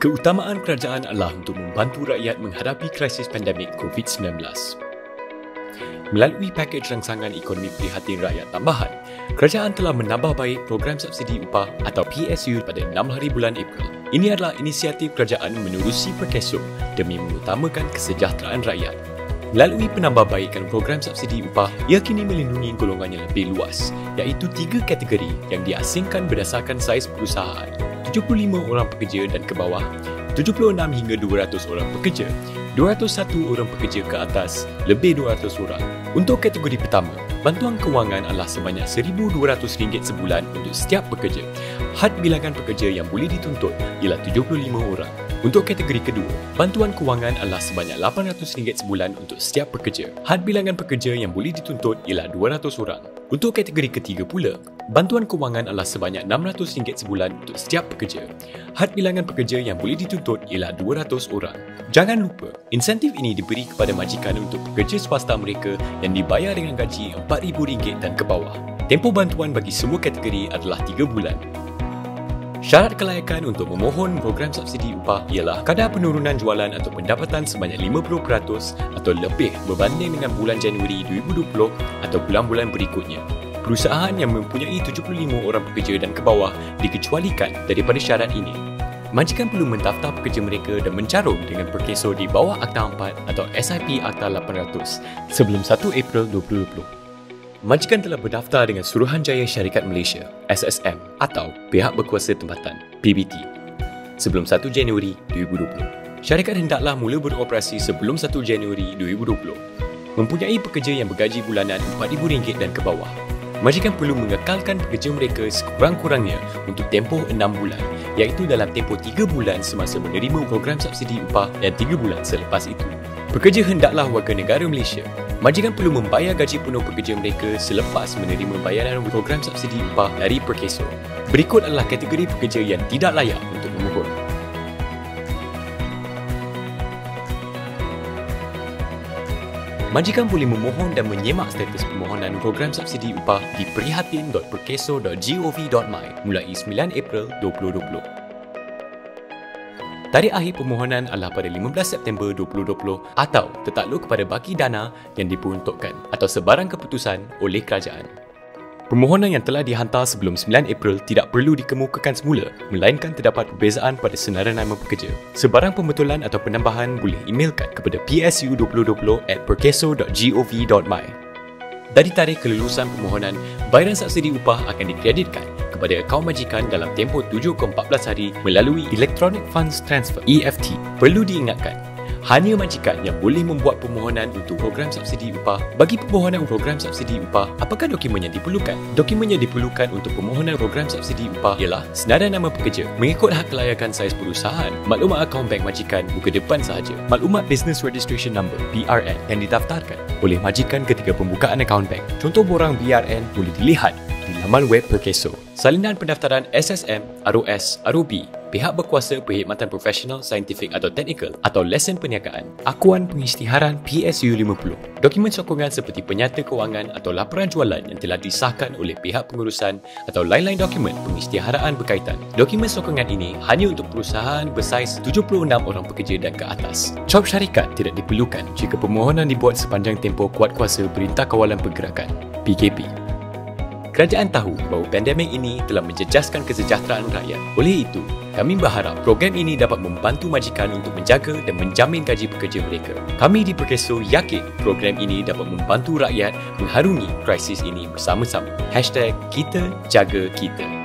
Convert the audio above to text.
Keutamaan kerajaan adalah untuk membantu rakyat menghadapi krisis pandemik COVID-19. Melalui pakej rangsangan ekonomi prihatin rakyat tambahan, kerajaan telah menambah baik program subsidi upah atau PSU pada 6 hari bulan April. Ini adalah inisiatif kerajaan menerusi perkeso demi mengutamakan kesejahteraan rakyat. Melalui penambahbaikan program subsidi upah, ia kini melindungi golongan yang lebih luas, iaitu 3 kategori yang diasingkan berdasarkan saiz perusahaan: 75 orang pekerja dan ke bawah, 76 hingga 200 orang pekerja, 201 orang pekerja ke atas, lebih 200 orang. Untuk kategori pertama, bantuan kewangan adalah sebanyak RM1,200 sebulan untuk setiap pekerja. Had bilangan pekerja yang boleh dituntut ialah 75 orang. Untuk kategori kedua, bantuan kewangan adalah sebanyak RM800 sebulan untuk setiap pekerja. Had bilangan pekerja yang boleh dituntut ialah 200 orang. Untuk kategori ketiga pula, bantuan kewangan adalah sebanyak RM600 sebulan untuk setiap pekerja. Had bilangan pekerja yang boleh dituntut ialah 200 orang. Jangan lupa, insentif ini diberi kepada majikan untuk pekerja swasta mereka yang dibayar dengan gaji RM4,000 dan ke bawah. Tempoh bantuan bagi semua kategori adalah 3 bulan. Syarat kelayakan untuk memohon program subsidi upah ialah kadar penurunan jualan atau pendapatan sebanyak 50% atau lebih berbanding dengan bulan Januari 2020 atau bulan-bulan berikutnya. Perusahaan yang mempunyai 75 orang pekerja dan ke bawah dikecualikan daripada syarat ini. Majikan perlu mendaftar pekerja mereka dan mencarum dengan perkeso di bawah Akta 4 atau SIP Akta 800 sebelum 1 April 2020. Majikan telah berdaftar dengan Suruhanjaya Syarikat Malaysia (SSM) atau Pihak Berkuasa Tempatan (PBT) sebelum 1 Januari 2020. Syarikat hendaklah mula beroperasi sebelum 1 Januari 2020. Mempunyai pekerja yang bergaji bulanan RM4,000 dan ke bawah. Majikan perlu mengekalkan pekerja mereka sekurang-kurangnya untuk tempoh 6 bulan, iaitu dalam tempoh 3 bulan semasa menerima program subsidi upah dan 3 bulan selepas itu. Pekerja hendaklah warga negara Malaysia. Majikan perlu membayar gaji penuh pekerja mereka selepas menerima bayaran program subsidi upah dari perkeso. Berikut adalah kategori pekerja yang tidak layak untuk memohon. Majikan boleh memohon dan menyemak status permohonan program subsidi upah di prihatin.perkeso.gov.my mulai 9 April 2020. Tarikh akhir permohonan adalah pada 15 September 2020 atau tertakluk kepada baki dana yang diperuntukkan atau sebarang keputusan oleh kerajaan. Permohonan yang telah dihantar sebelum 9 April tidak perlu dikemukakan semula, melainkan terdapat perbezaan pada senarai nama pekerja. Sebarang pembetulan atau penambahan boleh emailkan kepada psu2020@perkeso.gov.my. Dari tarikh kelulusan permohonan, bayaran subsidi upah akan dikreditkan kepada akaun majikan dalam tempoh 7 ke 14 hari melalui Electronic Funds Transfer (EFT). Perlu diingatkan, hanya majikan yang boleh membuat permohonan untuk program subsidi upah. Bagi permohonan program subsidi upah, apakah dokumen yang diperlukan? Dokumen yang diperlukan untuk permohonan program subsidi upah ialah senarai nama pekerja mengikut hak kelayakan saiz perusahaan, maklumat akaun bank majikan muka depan sahaja, maklumat Business Registration Number (BRN) yang didaftarkan oleh majikan ketika pembukaan akaun bank. Contoh borang BRN boleh dilihat di laman web Perkeso. Salinan pendaftaran SSM, ROS, ROB, pihak berkuasa perkhidmatan profesional, saintifik atau teknikal atau lesen perniagaan, akuan pengisytiharan PSU 50, dokumen sokongan seperti penyata kewangan atau laporan jualan yang telah disahkan oleh pihak pengurusan atau lain-lain dokumen pengisytiharaan berkaitan. Dokumen sokongan ini hanya untuk perusahaan bersaiz 76 orang pekerja dan ke atas. Cop syarikat tidak diperlukan jika permohonan dibuat sepanjang tempoh kuat kuasa Perintah Kawalan Pergerakan (PKP). Kerajaan tahu bahawa pandemik ini telah menjejaskan kesejahteraan rakyat. Oleh itu, kami berharap program ini dapat membantu majikan untuk menjaga dan menjamin gaji pekerja mereka. Kami di Perkeso yakin program ini dapat membantu rakyat mengharungi krisis ini bersama-sama. #KitaJagaKita